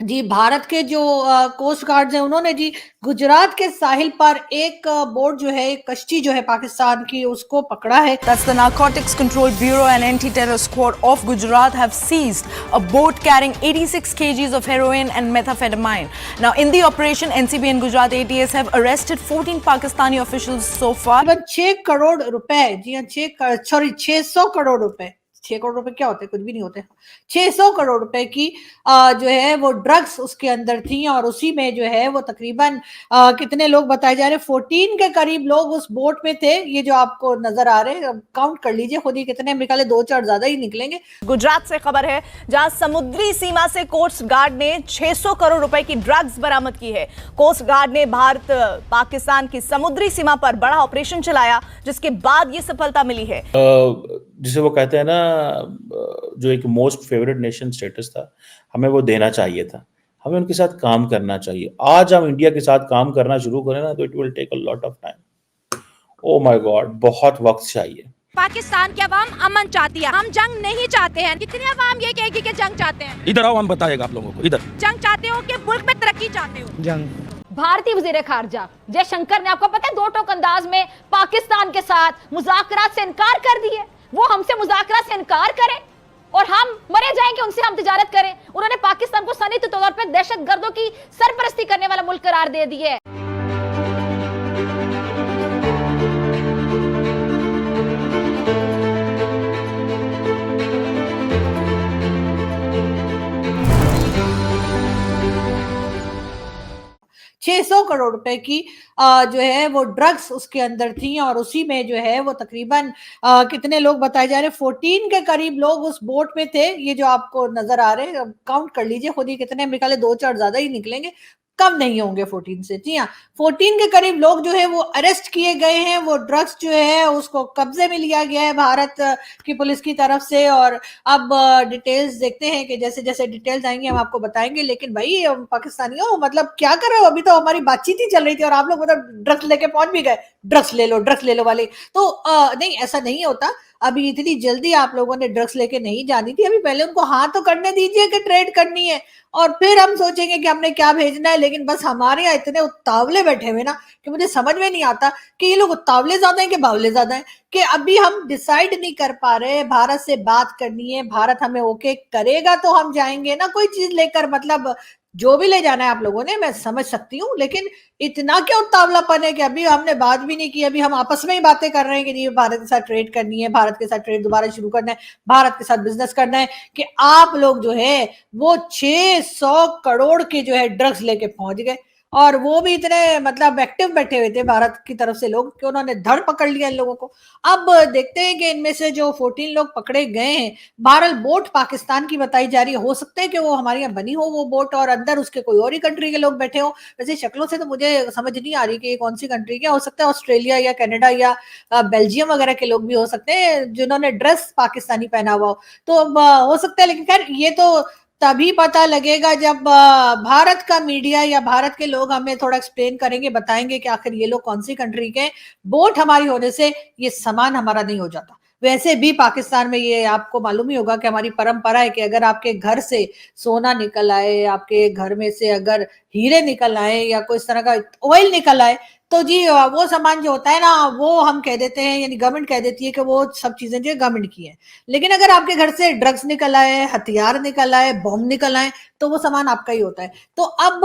जी, भारत के जो coast guards हैं उन्होंने जी गुजरात के साहिल पर एक बोट जो है, एक कश्ती जो है पाकिस्तान की, उसको पकड़ा है। That's the Narcotics Control Bureau and Anti-Terror Squad of Gujarat have seized a boat carrying 86 kgs of heroin and methamphetamine. Now, in the operation, NCB and Gujarat ATS have arrested 14 Pakistani officials so far. तकरीबन 6 करोड़ रुपए, जी हाँ, 600 करोड़ रुपए, 6 करोड़ रुपए क्या होते हैं? कुछ भी नहीं होते। 600 करोड़ रुपए की जो है वो ड्रग्स उसके अंदर थी, और उसी में जो है वो तकरीबन कितने लोग बताए जा रहे हैं, 14 के करीब लोग उस बोट में थे। ये जो आपको नजर आ रहे हैं, काउंट कर लीजिए खुद ही कितने निकले, 2-4 ज्यादा ही निकलेंगे। गुजरात से खबर है, जहां समुद्री सीमा से कोस्ट गार्ड ने 600 करोड़ रुपए की ड्रग्स बरामद की है। कोस्ट गार्ड ने भारत पाकिस्तान की समुद्री सीमा पर बड़ा ऑपरेशन चलाया, जिसके बाद ये सफलता मिली है। जिसे वो कहते हैं ना, जो एक मोस्ट फेवरेट नेशन स्टेटस था, हमें वो देना चाहिए था। हमें उनके साथ काम करना चाहिए। आज हम इंडिया के साथ काम करना शुरू करें ना, तो it will take a lot of time. Oh my God, बहुत वक्त चाहिए। पाकिस्तान की अवाम अमन चाहती है, हम जंग नहीं चाहते हैं। कितनी अवाम ये कहेगी कि जंग चाहते हैं? इधर आओ, हम बताएगा आप लोगों को। इधर जंग चाहते हो कि मुल्क में तरक्की चाहते हो? जंग। भारतीय वजीर खारजा जयशंकर ने, आपको पता है, दो टोक अंदाज में पाकिस्तान के साथ मुज़ाकरात से इनकार कर दिए। वो हमसे मुज़ाकरात से इनकार करें और हम मरे जाएं कि उनसे हम तिजारत करें। उन्होंने पाकिस्तान को सनई तौर पर दहशतगर्दों की सरपरस्ती करने वाला मुल्क करार दे दिया है। 600 करोड़ रुपए की जो है वो ड्रग्स उसके अंदर थी, और उसी में जो है वो तकरीबन कितने लोग बताए जा रहे हैं, 14 के करीब लोग उस बोट में थे। ये जो आपको नजर आ रहे हैं, काउंट कर लीजिए खुद ही कितने निकले, 2-4 ज्यादा ही निकलेंगे, कम नहीं होंगे 14 से। जी हाँ, 14 के करीब लोग जो है वो अरेस्ट किए गए हैं। वो ड्रग्स जो है उसको कब्जे में लिया गया है भारत की पुलिस की तरफ से। और अब डिटेल्स देखते हैं कि जैसे जैसे डिटेल्स आएंगे हम आपको बताएंगे। लेकिन भाई पाकिस्तानियों, मतलब क्या कर रहे हो? अभी तो हमारी बातचीत ही चल रही थी और आप लोग मतलब ड्रग्स लेके पहुंच भी गए, ड्रग्स ले लो वाले। तो नहीं, ऐसा नहीं होता। अभी इतनी जल्दी आप लोगों ने ड्रग्स लेके नहीं जानी थी। अभी पहले उनको हाँ तो करने दीजिए कि ट्रेड करनी है, और फिर हम सोचेंगे कि हमने क्या भेजना है। लेकिन बस हमारे यहाँ इतने उतावले बैठे हुए ना, कि मुझे समझ में नहीं आता कि ये लोग उतावले ज्यादा हैं कि बावले ज्यादा हैं, कि अभी हम डिसाइड नहीं कर पा रहे। भारत से बात करनी है, भारत हमें ओके करेगा तो हम जाएंगे ना कोई चीज लेकर। मतलब जो भी ले जाना है आप लोगों ने, मैं समझ सकती हूँ, लेकिन इतना क्या उतावलापन है कि अभी हमने बात भी नहीं की। अभी हम आपस में ही बातें कर रहे हैं कि नहीं, भारत के साथ ट्रेड करनी है, भारत के साथ ट्रेड दोबारा शुरू करना है, भारत के साथ बिजनेस करना है, कि आप लोग जो है वो 600 करोड़ के जो है ड्रग्स लेके पहुंच गए। और वो भी इतने मतलब एक्टिव बैठे हुए थे भारत की तरफ से लोग, कि उन्होंने धड़ पकड़ लिया इन लोगों को। अब देखते हैं कि इनमें से जो 14 लोग पकड़े गए हैं, बहरहाल बोट पाकिस्तान की बताई जा रही है। हो सकता है कि वो हमारे यहाँ बनी हो वो बोट, और अंदर उसके कोई और ही कंट्री के लोग बैठे हो। वैसे शक्लों से तो मुझे समझ नहीं आ रही कि ये कौन सी कंट्री के हो सकता है, ऑस्ट्रेलिया या कनाडा या बेल्जियम वगैरह के लोग भी हो सकते हैं जिन्होंने ड्रेस पाकिस्तानी पहना हुआ हो। तो अब हो सकता है, लेकिन खैर ये तो तभी पता लगेगा जब भारत का मीडिया या भारत के लोग हमें थोड़ा एक्सप्लेन करेंगे, बताएंगे कि आखिर ये लोग कौन सी कंट्री के। बोट हमारी होने से ये सामान हमारा नहीं हो जाता। वैसे भी पाकिस्तान में ये आपको मालूम ही होगा कि हमारी परंपरा है कि अगर आपके घर से सोना निकल आए, आपके घर में से अगर हीरे निकल आए या कोई इस तरह का ऑयल निकल आए, तो जी वो सामान जो होता है ना, वो हम कह देते हैं, यानी गवर्नमेंट कह देती है कि वो सब चीजें जो गवर्नमेंट की है। लेकिन अगर आपके घर से ड्रग्स निकल आए, हथियार निकल आए, बॉम्ब निकल आए, तो वो सामान आपका ही होता है। तो अब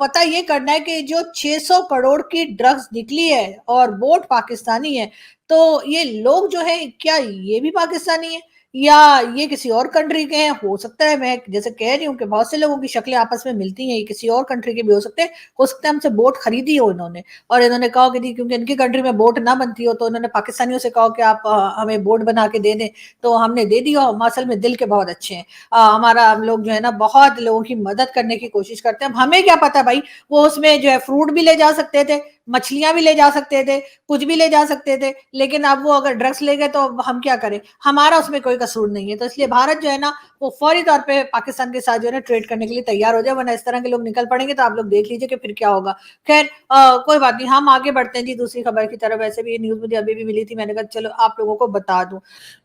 पता ये करना है कि जो 600 करोड़ की ड्रग्स निकली है और बोट पाकिस्तानी है, तो ये लोग जो है क्या ये भी पाकिस्तानी है या ये किसी और कंट्री के हैं? हो सकता है, मैं जैसे कह रही हूँ कि बहुत से लोगों की शक्लें आपस में मिलती हैं, ये किसी और कंट्री के भी हो सकते हैं। हो सकता है हमसे बोट खरीदी हो इन्होंने, और इन्होंने कहा कि नहीं, क्योंकि इनकी कंट्री में बोट ना बनती हो, तो इन्होंने पाकिस्तानियों से कहा कि आप हमें बोट बना के दे दें, तो हमने दे दी। और हम असल में दिल के बहुत अच्छे हैं। हम लोग जो है ना बहुत लोगों की मदद करने की कोशिश करते हैं। हमें क्या पता भाई, वो उसमें जो है फ्रूट भी ले जा सकते थे, मछलियां भी ले जा सकते थे, कुछ भी ले जा सकते थे, लेकिन अब वो अगर ड्रग्स ले गए तो हम क्या करें? हमारा उसमें कोई कसूर नहीं है। तो इसलिए भारत जो है ना वो फौरी तौर पे पाकिस्तान के साथ जो है ना ट्रेड करने के लिए तैयार हो जाए, वरना इस तरह के लोग निकल पड़ेंगे तो आप लोग देख लीजिए कि फिर क्या होगा। खैर कोई बात नहीं, हम आगे बढ़ते हैं जी दूसरी खबर की तरफ। वैसे भी ये न्यूज मुझे अभी भी मिली थी, मैंने कहा चलो आप लोगों को बता दूं।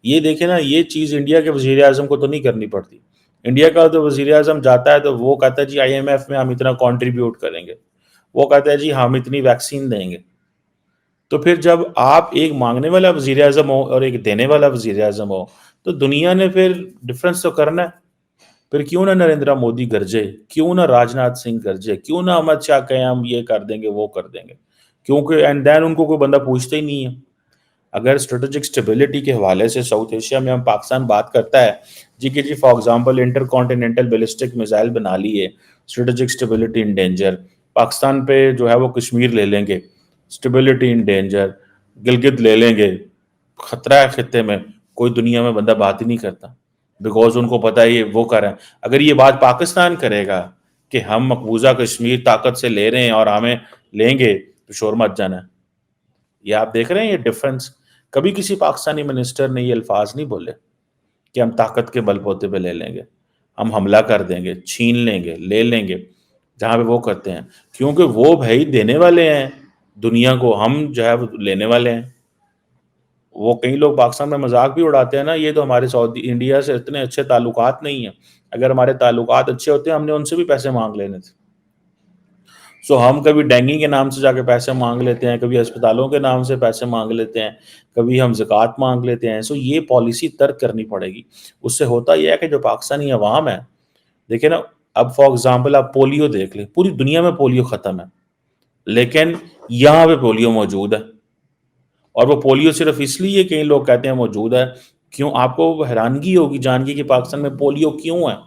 ये देखे ना, ये चीज इंडिया के वजीर आजम को तो नहीं करनी पड़ती। इंडिया का तो वज़ीर आज़म जाता है तो वो कहता है जी IMF में हम इतना कंट्रीब्यूट करेंगे, वो कहता है जी हम इतनी वैक्सीन देंगे। तो फिर जब आप एक मांगने वाला वज़ीर आज़म हो और एक देने वाला वज़ीर आज़म हो, तो दुनिया ने फिर डिफरेंस तो करना है। फिर क्यों ना नरेंद्र मोदी गरजे, क्यों ना राजनाथ सिंह गरजे, क्यों ना अमित शाह कहें हम ये कर देंगे, वो कर देंगे, क्योंकि एंड देन उनको कोई बंदा पूछता ही नहीं है। अगर स्ट्रेटेजिक स्टेबिलिटी के हवाले से साउथ एशिया में हम पाकिस्तान बात करता है जी कि जी for example intercontinental ballistic missile बना ली है, strategic stability in danger, Pakistan पे जो है वो कश्मीर ले लेंगे, स्टेबिलिटी इन डेंजर, गिलगित ले लेंगे, खतरा है खित्ते में, कोई दुनिया में बंदा बात ही नहीं करता, बिकॉज उनको पता है ये वो कर रहे हैं। अगर ये बात पाकिस्तान करेगा कि हम मकबूजा कश्मीर ताकत से ले रहे हैं और हमें लेंगे, तो शोर मच जाना है। ये आप देख रहे हैं ये डिफरेंस। कभी किसी पाकिस्तानी मिनिस्टर ने ये अल्फाज नहीं बोले कि हम ताकत के बलबूते पे ले लेंगे, हम हमला कर देंगे, छीन लेंगे, ले लेंगे, जहां पे वो करते हैं, क्योंकि वो भाई देने वाले हैं दुनिया को, हम जो है वो लेने वाले हैं। वो कई लोग पाकिस्तान में मजाक भी उड़ाते हैं ना, ये तो हमारे सऊदी इंडिया से इतने अच्छे ताल्लुकात नहीं है, अगर हमारे ताल्लुकात अच्छे होते हैं हमने उनसे भी पैसे मांग लेने थे। सो हम कभी डेंगी के नाम से जाके पैसे मांग लेते हैं, कभी अस्पतालों के नाम से पैसे मांग लेते हैं, कभी हम ज़कात मांग लेते हैं। सो ये पॉलिसी तर्क करनी पड़ेगी। उससे होता यह है कि जो पाकिस्तानी अवाम है, देखिए ना, अब फॉर एग्जांपल आप पोलियो देख लें, पूरी दुनिया में पोलियो ख़त्म है, लेकिन यहाँ पे पोलियो मौजूद है। और वो पोलियो सिर्फ इसलिए कई लोग कहते हैं मौजूद है, क्यों? आपको हैरानगी होगी जान के कि पाकिस्तान में पोलियो क्यों है।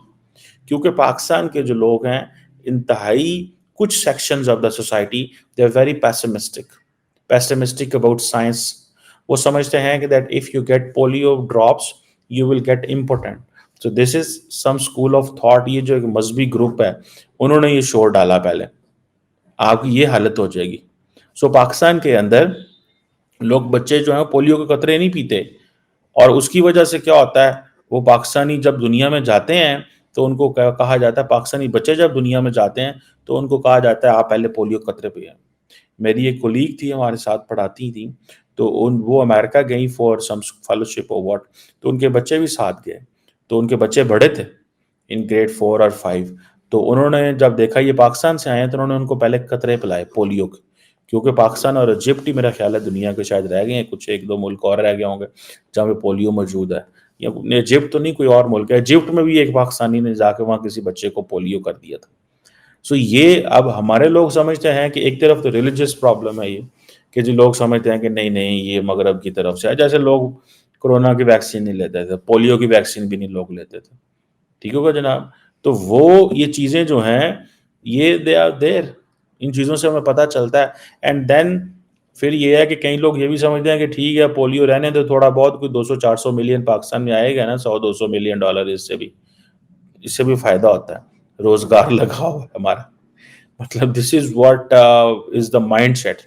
क्योंकि पाकिस्तान के जो लोग हैं, इंतहाई कुछ sections of the society, they are very pessimistic about science. वो समझते हैं कि that if you get polio drops you will get important. So this is some school of thought. ये जो एक मजहबी ग्रुप है, उन्होंने ये शोर डाला पहले, आपकी ये हालत हो जाएगी। सो पाकिस्तान के अंदर लोग, बच्चे जो हैं पोलियो के कतरे नहीं पीते, और उसकी वजह से क्या होता है, वो पाकिस्तानी जब दुनिया में जाते हैं तो उनको कहा जाता है, पाकिस्तानी बच्चे जब दुनिया में जाते हैं तो उनको कहा जाता है आप पहले पोलियो कतरे पिए। मेरी एक कोलीग थी, हमारे साथ पढ़ाती थी, तो वो अमेरिका गई फॉर सम फेलोशिप और व्हाट, तो उनके बच्चे भी साथ गए, तो उनके बच्चे बड़े थे इन ग्रेड 4 और 5, तो उन्होंने जब देखा ये पाकिस्तान से आए हैं तो उन्होंने उनको पहले कतरे पिलाए पोलियो के, क्योंकि पाकिस्तान और इजिप्ट ही मेरा ख्याल है दुनिया के शायद रह गए हैं, कुछ 1-2 मुल्क और रह गए होंगे जहाँ पे पोलियो मौजूद है, या इजिप्ट तो नहीं, कोई और मुल्क है। इजिप्ट में भी एक पाकिस्तानी ने जाके वहाँ किसी बच्चे को पोलियो कर दिया था। सो ये अब हमारे लोग समझते हैं कि एक तरफ तो रिलीजियस प्रॉब्लम है ये, कि जो लोग समझते हैं कि नहीं नहीं ये मगरब की तरफ से है, जैसे लोग कोरोना की वैक्सीन नहीं लेते थे, पोलियो की वैक्सीन भी नहीं लोग लेते थे, ठीक होगा जनाब। तो वो ये चीज़ें जो हैं, ये दे आर देयर, इन चीज़ों से हमें पता चलता है। एंड देन फिर ये है कि कई लोग ये भी समझते हैं कि ठीक है पोलियो रहने तो थोड़ा बहुत कोई 200-400 मिलियन पाकिस्तान में आएगा ना, 100-200 मिलियन डॉलर, इससे भी फायदा होता है, रोजगार लगा हुआ है हमारा। मतलब this is what is the mind set.